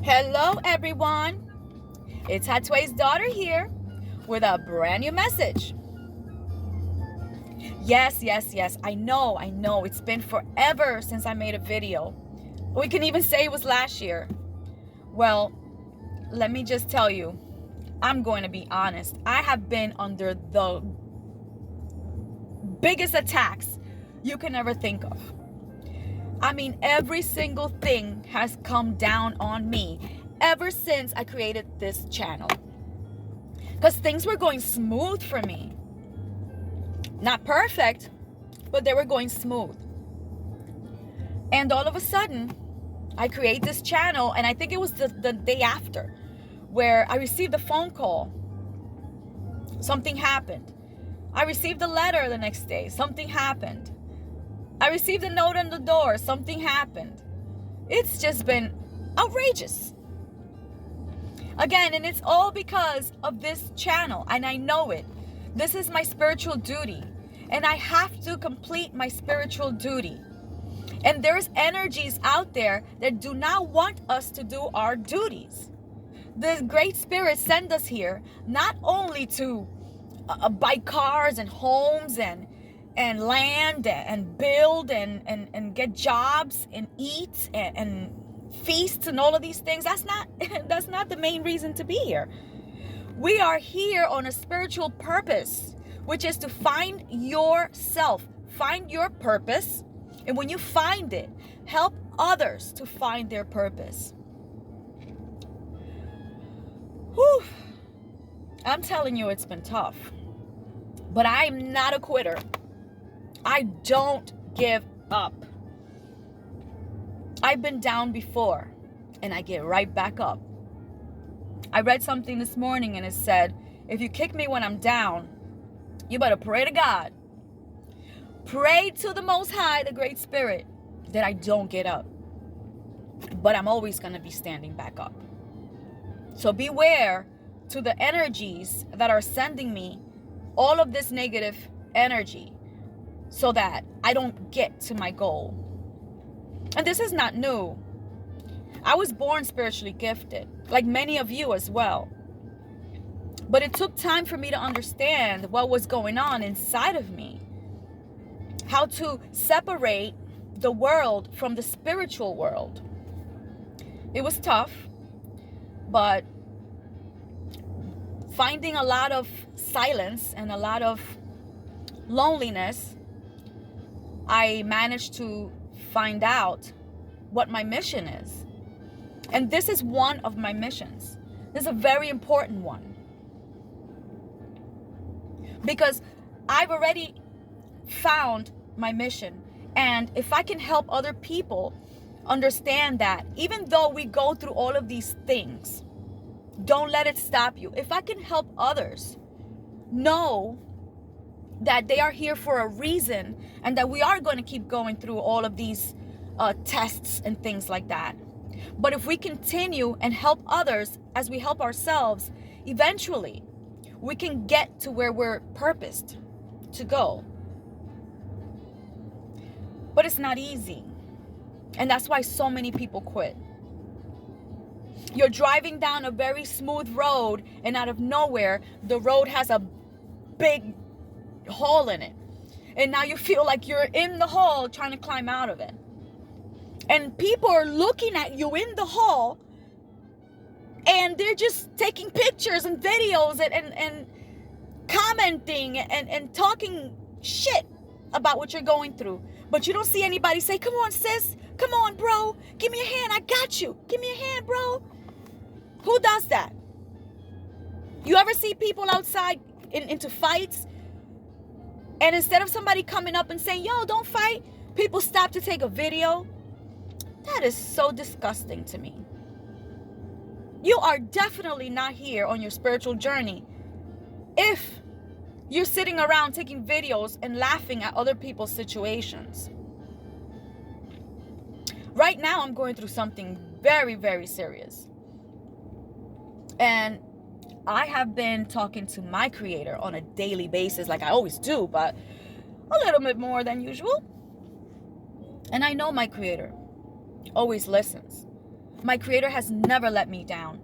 Hello, everyone. It's Hatway's daughter here with a brand new message. Yes. I know. It's been forever since I made a video. We can even say it was last year. Well, let me just tell you, I'm going to be honest. I have been under the biggest attacks you can ever think of. I mean, every single thing has come down on me ever since I created this channel. Because things were going smooth for me. Not perfect, but they were going smooth. And all of a sudden, I create this channel, and I think it was the day after, where I received a phone call. Something happened. I received a letter the next day. Something happened. I received a note on the door. Something happened. It's just been outrageous. Again, and it's all because of this channel, and I know it. This is my spiritual duty, and I have to complete my spiritual duty. And there's energies out there that do not want us to do our duties. The Great Spirit sent us here not only to buy cars and homes and land and build and get jobs and eat and feasts and all of these things. That's not the main reason to be here. We are here on a spiritual purpose, which is to find yourself, find your purpose, and when you find it, help others to find their purpose. Whew. I'm telling you, it's been tough, but I'm not a quitter. I don't give up. I've been down before, and I get right back up. I read something this morning, and it said, if you kick me when I'm down, you better pray to God. Pray to the Most High, the Great Spirit, that I don't get up. But I'm always going to be standing back up. So beware to the energies that are sending me all of this negative energy, so that I don't get to my goal. And this is not new. I was born spiritually gifted, like many of you as well. But it took time for me to understand what was going on inside of me. How to separate the world from the spiritual world. It was tough, but finding a lot of silence and a lot of loneliness, I managed to find out what my mission is. And this is one of my missions. This is a very important one. Because I've already found my mission. And if I can help other people understand that, even though we go through all of these things, don't let it stop you. If I can help others know that they are here for a reason, and that we are going to keep going through all of these tests and things like that. But if we continue and help others as we help ourselves, eventually we can get to where we're purposed to go. But it's not easy. And that's why so many people quit. You're driving down a very smooth road, and out of nowhere, the road has a big hole in it. And now you feel like you're in the hole trying to climb out of it. And people are looking at you in the hole, and they're just taking pictures and videos and commenting and talking shit about what you're going through. But you don't see anybody say, come on, sis. Come on, bro. Give me a hand. I got you. Give me a hand, bro. Who does that? You ever see people outside into fights? And instead of somebody coming up and saying, yo, don't fight, people stop to take a video. That is so disgusting to me. You are definitely not here on your spiritual journey if you're sitting around taking videos and laughing at other people's situations. Right now, I'm going through something very, very serious. And I have been talking to my Creator on a daily basis, like I always do, but a little bit more than usual. And I know my Creator always listens. My Creator has never let me down.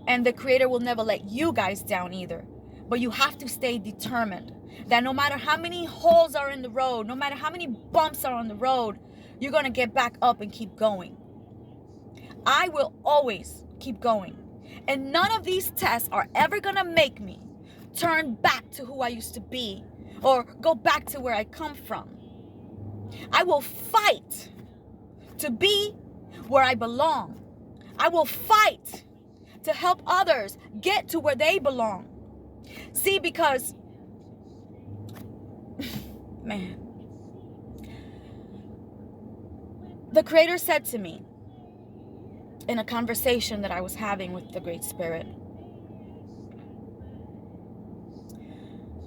And the Creator will never let you guys down either. But you have to stay determined that no matter how many holes are in the road, no matter how many bumps are on the road, you're going to get back up and keep going. I will always keep going. And none of these tests are ever going to make me turn back to who I used to be or go back to where I come from. I will fight to be where I belong. I will fight to help others get to where they belong. See, because, man, the Creator said to me in a conversation that I was having with the Great Spirit.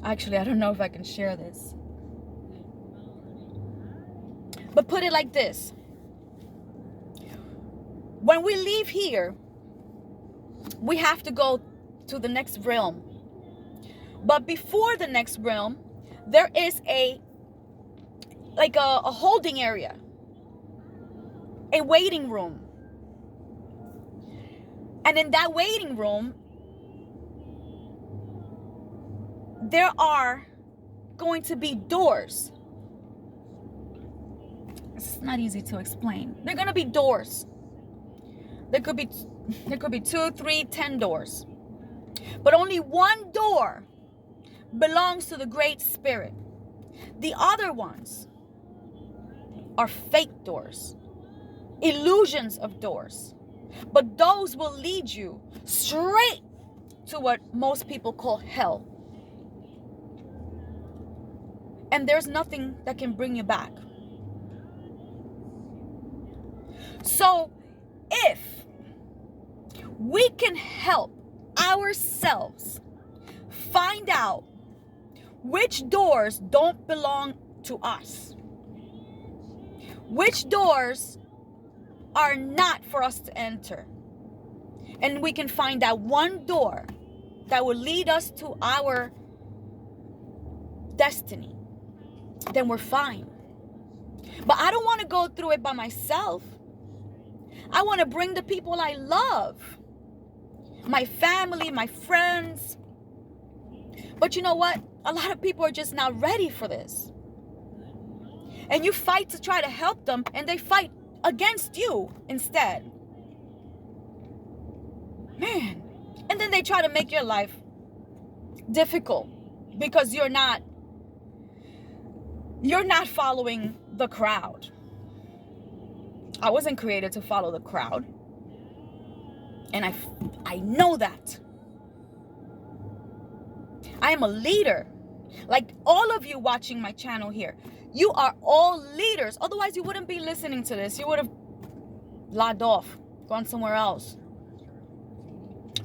Actually, I don't know if I can share this. But put it like this. When we leave here, we have to go to the next realm. But before the next realm, there is a holding area, a waiting room. And in that waiting room, there are going to be doors. It's not easy to explain. They're going to be doors. There could be 2, 3, 10 doors. But only one door belongs to the Great Spirit. The other ones are fake doors, illusions of doors. But those will lead you straight to what most people call hell. And there's nothing that can bring you back. So if we can help ourselves find out which doors don't belong to us, which doors are not for us to enter, and we can find out one door that will lead us to our destiny, then we're fine. But I don't want to go through it by myself. I want to bring the people I love, my family, my friends. But you know what? A lot of people are just not ready for this. And you fight to try to help them, and they fight against you instead. Man. And then they try to make your life difficult because you're not following the crowd. I wasn't created to follow the crowd. And I know that. I am a leader. Like all of you watching my channel here. You are all leaders. Otherwise, you wouldn't be listening to this. You would have logged off, gone somewhere else.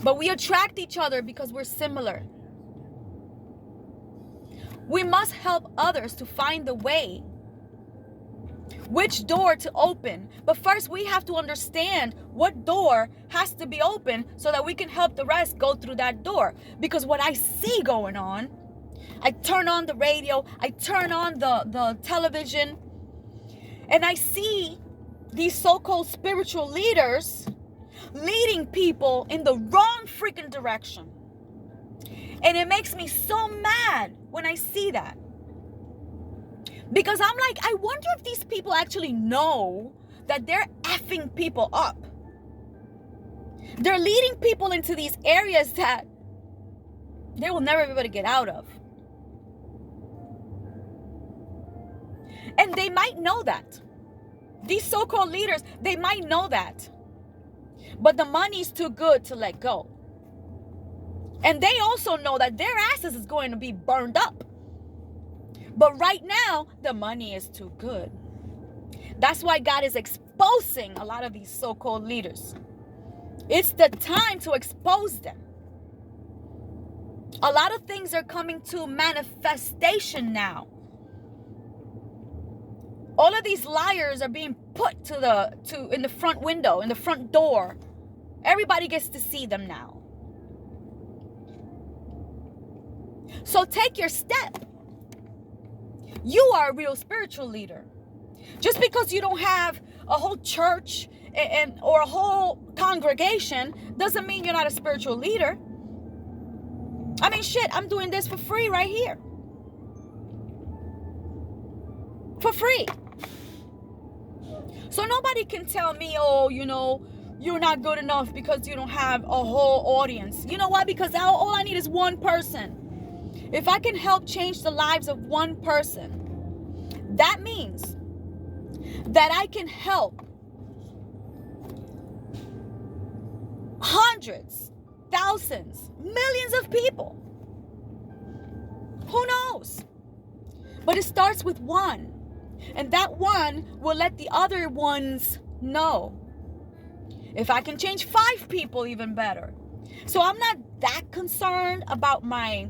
But we attract each other because we're similar. We must help others to find the way, which door to open. But first, we have to understand what door has to be open so that we can help the rest go through that door. Because what I see going on, I turn on the radio, I turn on the television, and I see these so-called spiritual leaders leading people in the wrong freaking direction. And it makes me so mad when I see that. Because I'm like, I wonder if these people actually know that they're effing people up. They're leading people into these areas that they will never be able to get out of. And they might know that. These so-called leaders, they might know that. But the money's too good to let go. And they also know that their asses is going to be burned up. But right now, the money is too good. That's why God is exposing a lot of these so-called leaders. It's the time to expose them. A lot of things are coming to manifestation now. All of these liars are being put in the front window, in the front door. Everybody gets to see them now. So take your step. You are a real spiritual leader. Just because you don't have a whole church or a whole congregation doesn't mean you're not a spiritual leader. I mean, shit, I'm doing this for free right here. For free. So nobody can tell me, oh, you're not good enough because you don't have a whole audience. You know why? Because all I need is one person. If I can help change the lives of one person, that means that I can help hundreds, thousands, millions of people. Who knows? But it starts with one. And that one will let the other ones know. If I can change 5 people, even better. So I'm not that concerned about my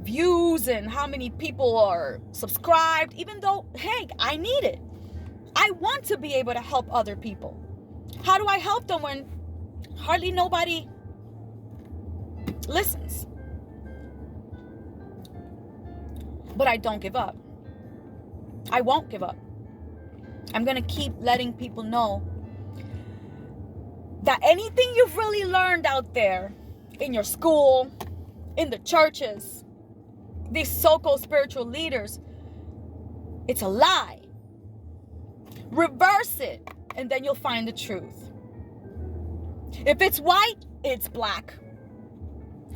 views and how many people are subscribed, even though, hey, I need it. I want to be able to help other people. How do I help them when hardly nobody listens? But I don't give up. I won't give up. I'm going to keep letting people know that anything you've really learned out there in your school, in the churches, these so-called spiritual leaders, it's a lie. Reverse it, and then you'll find the truth. If it's white, it's black.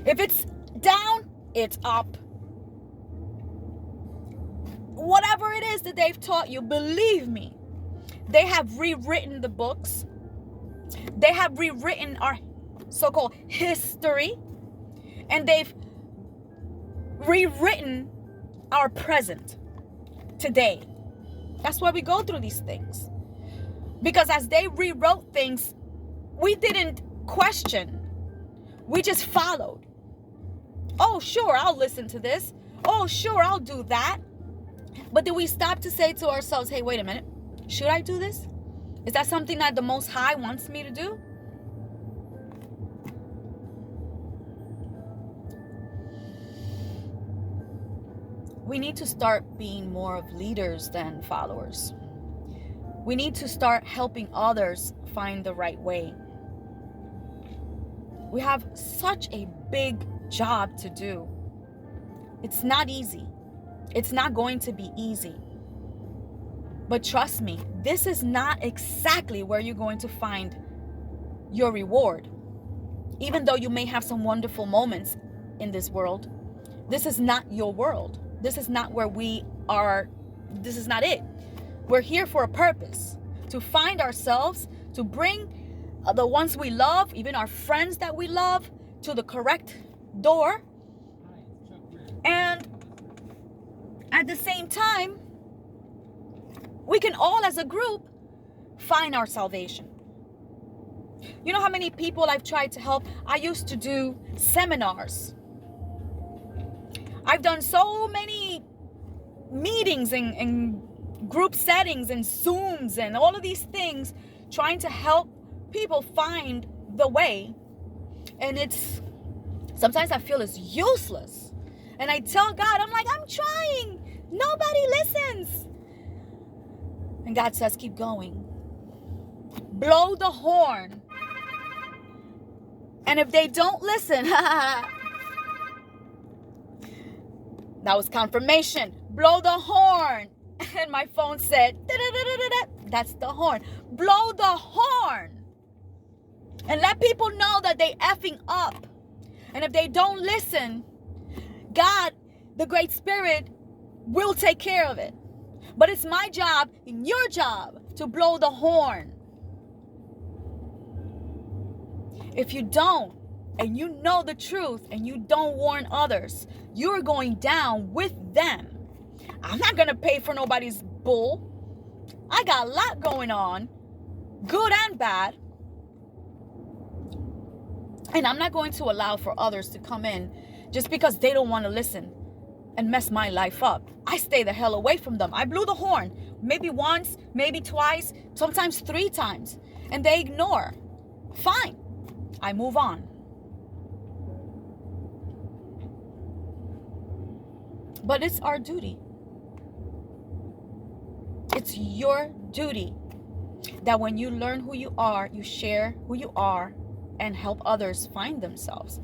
If it's down, it's up. Whatever it is that they've taught you, believe me, they have rewritten the books. They have rewritten our so-called history. And they've rewritten our present today. That's why we go through these things. Because as they rewrote things, we didn't question. We just followed. Oh, sure, I'll listen to this. Oh, sure, I'll do that. But did we stop to say to ourselves, hey, wait a minute. Should I do this? Is that something that the Most High wants me to do? We need to start being more of leaders than followers. We need to start helping others find the right way. We have such a big job to do. It's not easy. It's not going to be easy. But trust me, this is not exactly where you're going to find your reward. Even though you may have some wonderful moments in this world, this is not your world. This is not where we are. This is not it. We're here for a purpose, to find ourselves, to bring the ones we love, even our friends that we love, to the correct door. And at the same time, we can all as a group find our salvation. You know how many people I've tried to help? I used to do seminars. I've done so many meetings and group settings and Zooms and all of these things, trying to help people find the way. And it's, sometimes I feel it's useless. And I tell God, I'm like, I'm trying. Nobody listens. And God says, keep going. Blow the horn. And if they don't listen, that was confirmation. Blow the horn. And my phone said, da-da-da-da-da-da. That's the horn. Blow the horn. And let people know that they effing up. And if they don't listen, God, the Great Spirit, will take care of it. But it's my job and your job to blow the horn. If you don't, and you know the truth, and you don't warn others, you're going down with them. I'm not going to pay for nobody's bull. I got a lot going on, good and bad. And I'm not going to allow for others to come in just because they don't want to listen and mess my life up. I stay the hell away from them. I blew the horn maybe once, maybe twice, sometimes 3 times, and they ignore. Fine. I move on. But it's our duty. It's your duty that when you learn who you are, you share who you are and help others find themselves.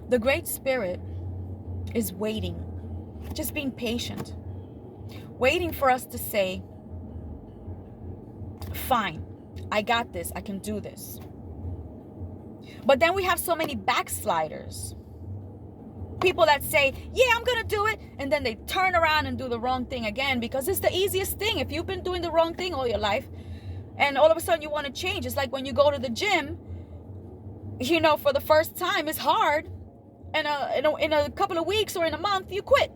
The Great Spirit is waiting, just being patient, waiting for us to say, fine, I got this, I can do this. But then we have so many backsliders. People that say, yeah, I'm going to do it. And then they turn around and do the wrong thing again because it's the easiest thing. If you've been doing the wrong thing all your life and all of a sudden you want to change, it's like when you go to the gym, you know, for the first time, it's hard. And in a couple of weeks or in a month, you quit.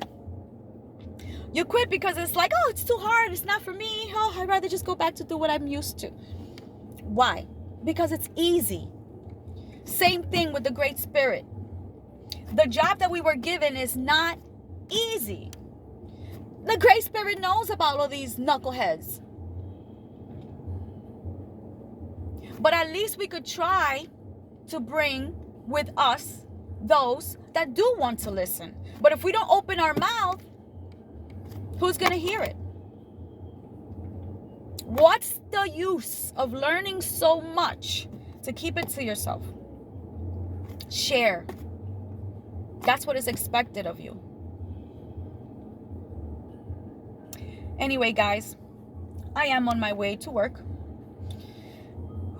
You quit because it's like, oh, it's too hard. It's not for me. Oh, I'd rather just go back to do what I'm used to. Why? Because it's easy. Same thing with the Great Spirit. The job that we were given is not easy. The Great Spirit knows about all these knuckleheads. But at least we could try to bring with us those that do want to listen. But if we don't open our mouth, who's going to hear it? What's the use of learning so much to keep it to yourself? Share. That's what is expected of you. Anyway, guys, I am on my way to work.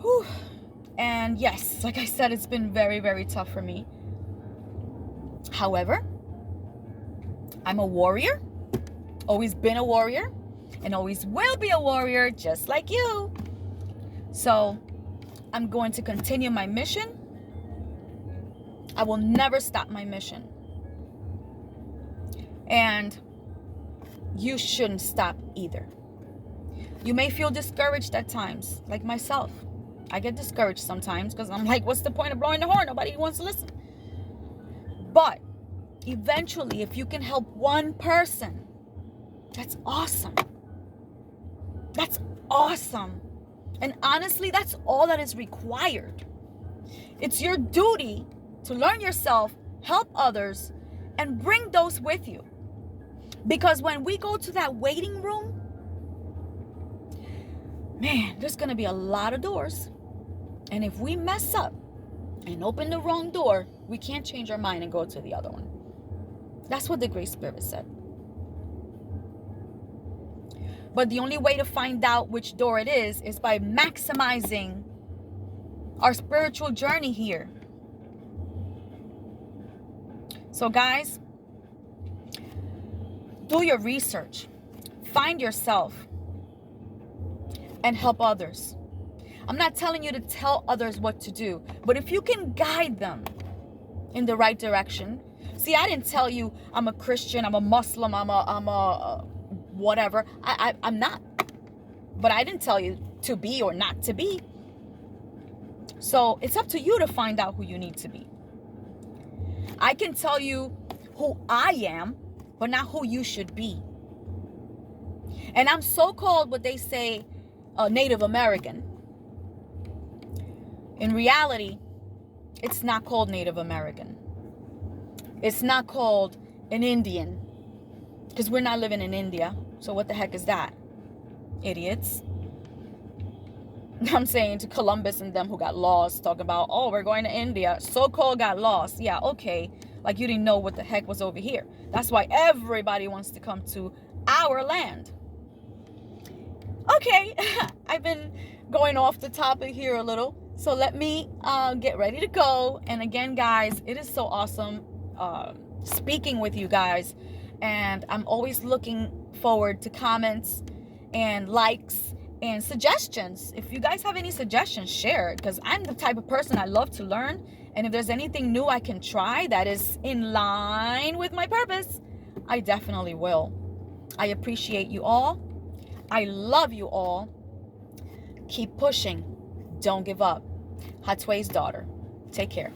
Whew. And yes, like I said, it's been very, very tough for me. However, I'm a warrior. Always been a warrior. And always will be a warrior, just like you. So, I'm going to continue my mission. I will never stop my mission. And you shouldn't stop either. You may feel discouraged at times, like myself. I get discouraged sometimes because I'm like, what's the point of blowing the horn? Nobody wants to listen. But eventually, if you can help one person, that's awesome. That's awesome. And honestly, that's all that is required. It's your duty to learn yourself, help others, and bring those with you. Because when we go to that waiting room, man, there's going to be a lot of doors. And if we mess up and open the wrong door, we can't change our mind and go to the other one. That's what the Great Spirit said. But the only way to find out which door it is by maximizing our spiritual journey here. So guys, do your research, find yourself, and help others. I'm not telling you to tell others what to do, but if you can guide them in the right direction. See, I didn't tell you I'm a Christian, I'm a Muslim, I'm a whatever. I'm not. But I didn't tell you to be or not to be. So it's up to you to find out who you need to be. I can tell you who I am, but not who you should be. And I'm so-called what they say Native American. In reality, it's not called Native American. It's not called an Indian. Because we're not living in India. So what the heck is that? Idiots. I'm saying to Columbus and them who got lost, talking about, oh, we're going to India. So-called got lost. Yeah, okay. Like you didn't know what the heck was over here. That's why everybody wants to come to our land. Okay, I've been going off the topic here a little. So let me get ready to go. And again, guys, it is so awesome speaking with you guys. And I'm always looking forward to comments and likes and suggestions. If you guys have any suggestions, share it, because I'm the type of person I love to learn. And if there's anything new I can try that is in line with my purpose, I definitely will. I appreciate you all. I love you all. Keep pushing. Don't give up. Hatway's daughter. Take care.